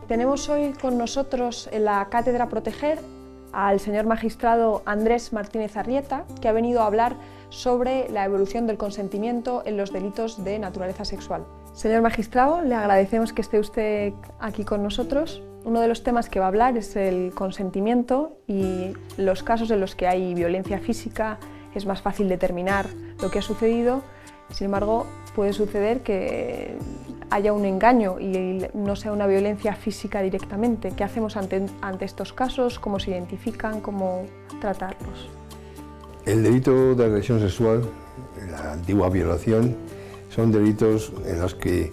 Tenemos hoy con nosotros en la Cátedra Proteger al señor magistrado Andrés Martínez Arrieta, que ha venido a hablar sobre la evolución del consentimiento en los delitos de naturaleza sexual. Señor magistrado, le agradecemos que esté usted aquí con nosotros. Uno de los temas que va a hablar es el consentimiento y los casos en los que hay violencia física. Es más fácil determinar lo que ha sucedido, sin embargo, puede suceder que haya un engaño y no sea una violencia física directamente. ¿Qué hacemos ante estos casos? ¿Cómo se identifican? ¿Cómo tratarlos? El delito de agresión sexual, la antigua violación, son delitos en los que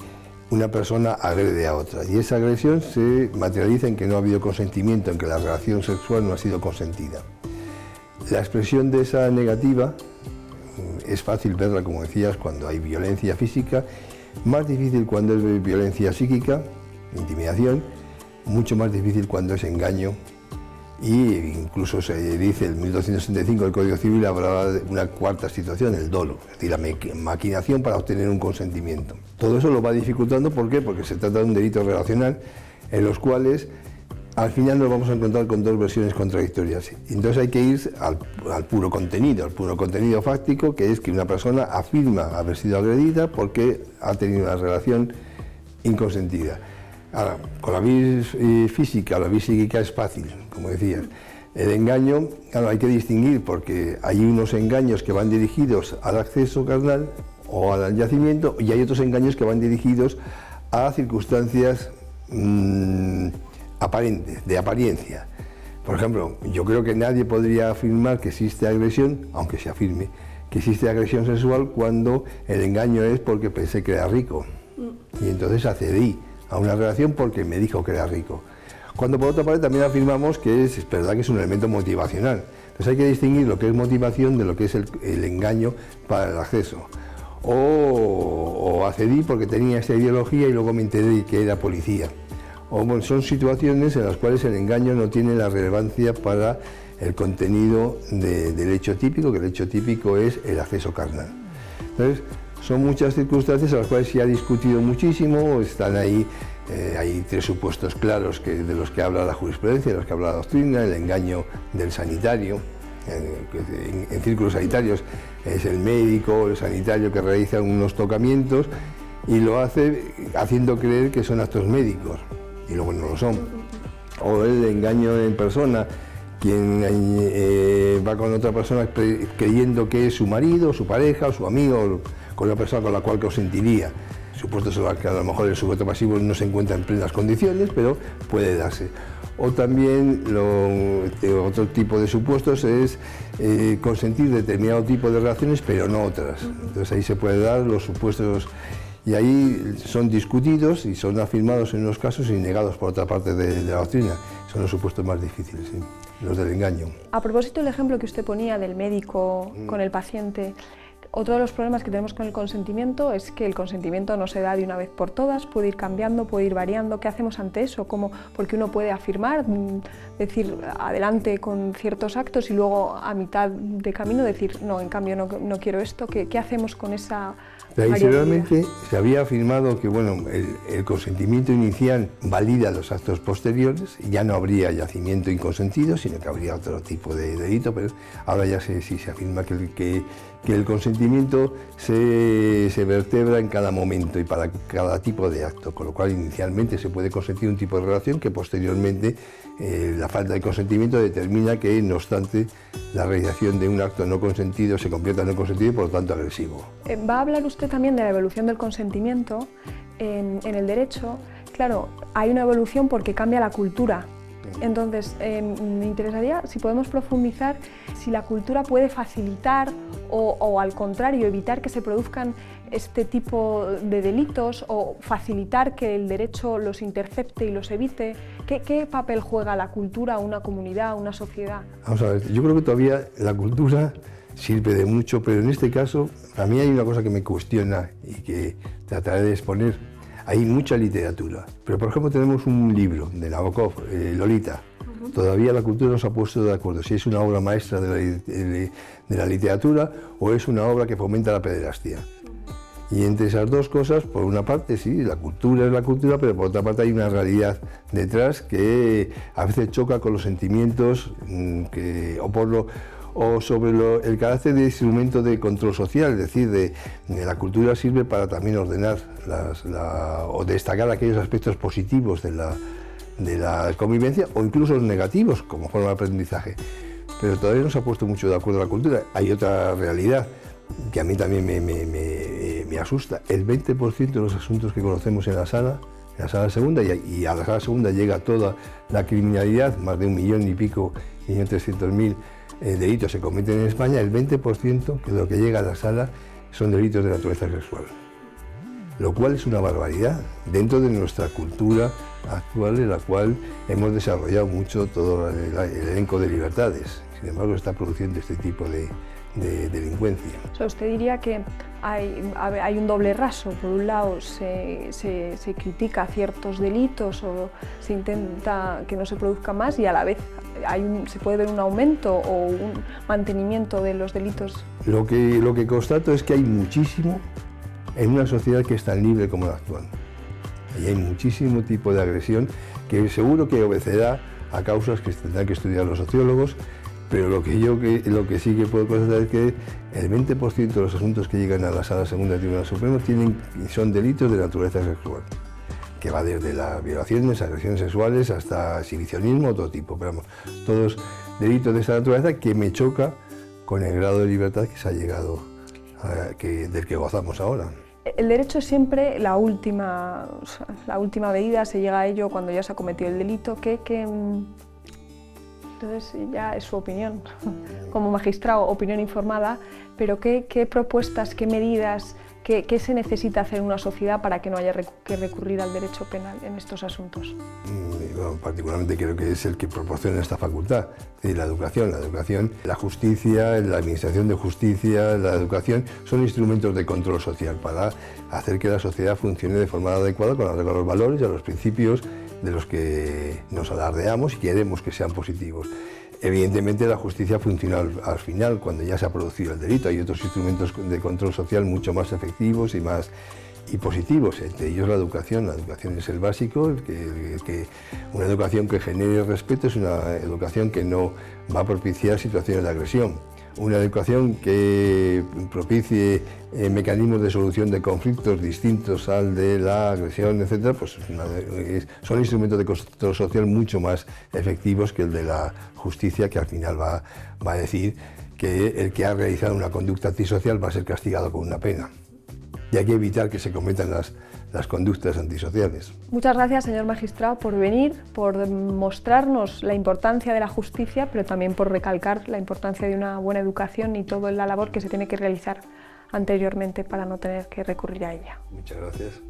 una persona agrede a otra y esa agresión se materializa en que no ha habido consentimiento, en que la relación sexual no ha sido consentida. La expresión de esa negativa es fácil verla, como decías, cuando hay violencia física, más difícil cuando es violencia psíquica, intimidación, mucho más difícil cuando es engaño, y incluso se dice en 1265 del Código Civil hablaba de una cuarta situación, el dolo, es decir, la maquinación para obtener un consentimiento. Todo eso lo va dificultando, ¿por qué? Porque se trata de un delito relacional en los cuales al final nos vamos a encontrar con dos versiones contradictorias. Entonces hay que ir al puro contenido fáctico, que es que una persona afirma haber sido agredida porque ha tenido una relación inconsentida. Ahora, con la vía física o la vía psíquica es fácil, como decías. El engaño, claro, hay que distinguir porque hay unos engaños que van dirigidos al acceso carnal o al yacimiento y hay otros engaños que van dirigidos a circunstancias aparentes, de apariencia. Por ejemplo, yo creo que nadie podría afirmar que existe agresión, aunque se afirme, que existe agresión sexual cuando el engaño es porque pensé que era rico y entonces accedí a una relación porque me dijo que era rico. Cuando por otra parte también afirmamos que es verdad que es un elemento motivacional. Entonces hay que distinguir lo que es motivación de lo que es el engaño para el acceso. O accedí porque tenía esta ideología y luego me enteré que era policía. O bueno, son situaciones en las cuales el engaño no tiene la relevancia para el contenido del hecho típico, que el hecho típico es el acceso carnal. Entonces, son muchas circunstancias a las cuales se ha discutido muchísimo, están ahí, hay tres supuestos claros de los que habla la jurisprudencia, de los que habla la doctrina: el engaño del sanitario, en círculos sanitarios es el médico o el sanitario que realiza unos tocamientos y lo hace haciendo creer que son actos médicos y luego no lo son. O el engaño en persona, quien va con otra persona creyendo que es su marido, su pareja o su amigo, con una persona con la cual consentiría. Supuestos en los que a lo mejor el sujeto pasivo no se encuentra en plenas condiciones, pero puede darse. O también otro tipo de supuestos es consentir determinado tipo de relaciones, pero no otras. Entonces ahí se puede dar los supuestos y ahí son discutidos y son afirmados en unos casos y negados por otra parte de la doctrina. Son los supuestos más difíciles, ¿sí? Los del engaño. A propósito del ejemplo que usted ponía del médico con el paciente, otro de los problemas que tenemos con el consentimiento es que el consentimiento no se da de una vez por todas, puede ir cambiando, puede ir variando. ¿Qué hacemos ante eso? Porque uno puede afirmar, decir adelante con ciertos actos y luego a mitad de camino decir no, en cambio no quiero esto. ¿Qué hacemos con esa tradicionalmente se había afirmado que bueno, el consentimiento inicial valida los actos posteriores y ya no habría yacimiento inconsentido, sino que habría otro tipo de delito, pero ahora ya sí se afirma que el consentimiento se vertebra en cada momento y para cada tipo de acto, con lo cual inicialmente se puede consentir un tipo de relación que posteriormente la falta de consentimiento determina que, no obstante, la realización de un acto no consentido se convierta en no consentido y por lo tanto agresivo. Va a hablar usted también de la evolución del consentimiento en el derecho. Claro, hay una evolución porque cambia la cultura. Entonces, me interesaría si podemos profundizar si la cultura puede facilitar o al contrario evitar que se produzcan este tipo de delitos o facilitar que el derecho los intercepte y los evite. ¿Qué papel juega la cultura, una comunidad, una sociedad? Vamos a ver, yo creo que todavía la cultura sirve de mucho, pero en este caso a mí hay una cosa que me cuestiona y que trataré de exponer. Hay mucha literatura, pero por ejemplo tenemos un libro de Nabokov, Lolita. Todavía la cultura no se ha puesto de acuerdo si es una obra maestra de la literatura o es una obra que fomenta la pederastia. Y entre esas dos cosas, por una parte sí, la cultura es la cultura, pero por otra parte hay una realidad detrás que a veces choca con los sentimientos o sobre el carácter de instrumento de control social, es decir, la cultura sirve para también ordenar o destacar aquellos aspectos positivos de la convivencia o incluso los negativos como forma de aprendizaje. Pero todavía no se ha puesto mucho de acuerdo la cultura. Hay otra realidad que a mí también me asusta. El 20% de los asuntos que conocemos en la sala segunda, y a la sala segunda llega toda la criminalidad, más de 1 millón y pico, 1.300.000 delitos se cometen en España, el 20% de lo que llega a la sala son delitos de naturaleza sexual. Lo cual es una barbaridad dentro de nuestra cultura actual, en la cual hemos desarrollado mucho todo el elenco de libertades. Sin embargo, está produciendo este tipo de delincuencia. O sea, ¿usted diría que hay un doble raso? Por un lado se critica ciertos delitos o se intenta que no se produzca más, y a la vez se puede ver un aumento o un mantenimiento de los delitos. Lo que constato es que hay muchísimo en una sociedad que es tan libre como la actual. Y hay muchísimo tipo de agresión que seguro que obedecerá a causas que tendrán que estudiar los sociólogos, pero lo que sí que puedo constatar es que el 20% de los asuntos que llegan a la Sala Segunda del Tribunal Supremo son delitos de naturaleza sexual, que va desde las violaciones, agresiones sexuales hasta exhibicionismo, otro tipo, pero vamos, todos delitos de esa naturaleza que me choca con el grado de libertad que se ha llegado, del que gozamos ahora. El derecho es siempre la última medida, se llega a ello cuando ya se ha cometido el delito, entonces ya es su opinión, como magistrado, opinión informada, pero ¿qué propuestas, qué medidas, qué se necesita hacer en una sociedad para que no haya que recurrir al derecho penal en estos asuntos? Bueno, particularmente creo que es el que proporciona esta facultad, la educación, la justicia, la administración de justicia, la educación son instrumentos de control social para hacer que la sociedad funcione de forma adecuada con los valores y a los principios de los que nos alardeamos y queremos que sean positivos. Evidentemente la justicia funciona al final, cuando ya se ha producido el delito. Hay otros instrumentos de control social mucho más efectivos y positivos, entre ellos la educación. La educación es el básico, una educación que genere respeto es una educación que no va a propiciar situaciones de agresión. Una educación que propicie mecanismos de solución de conflictos distintos al de la agresión, etc., pues son instrumentos de control social mucho más efectivos que el de la justicia, que al final va a decir que el que ha realizado una conducta antisocial va a ser castigado con una pena. Y hay que evitar que se cometan las conductas antisociales. Muchas gracias, señor magistrado, por venir, por mostrarnos la importancia de la justicia, pero también por recalcar la importancia de una buena educación y toda la labor que se tiene que realizar anteriormente para no tener que recurrir a ella. Muchas gracias.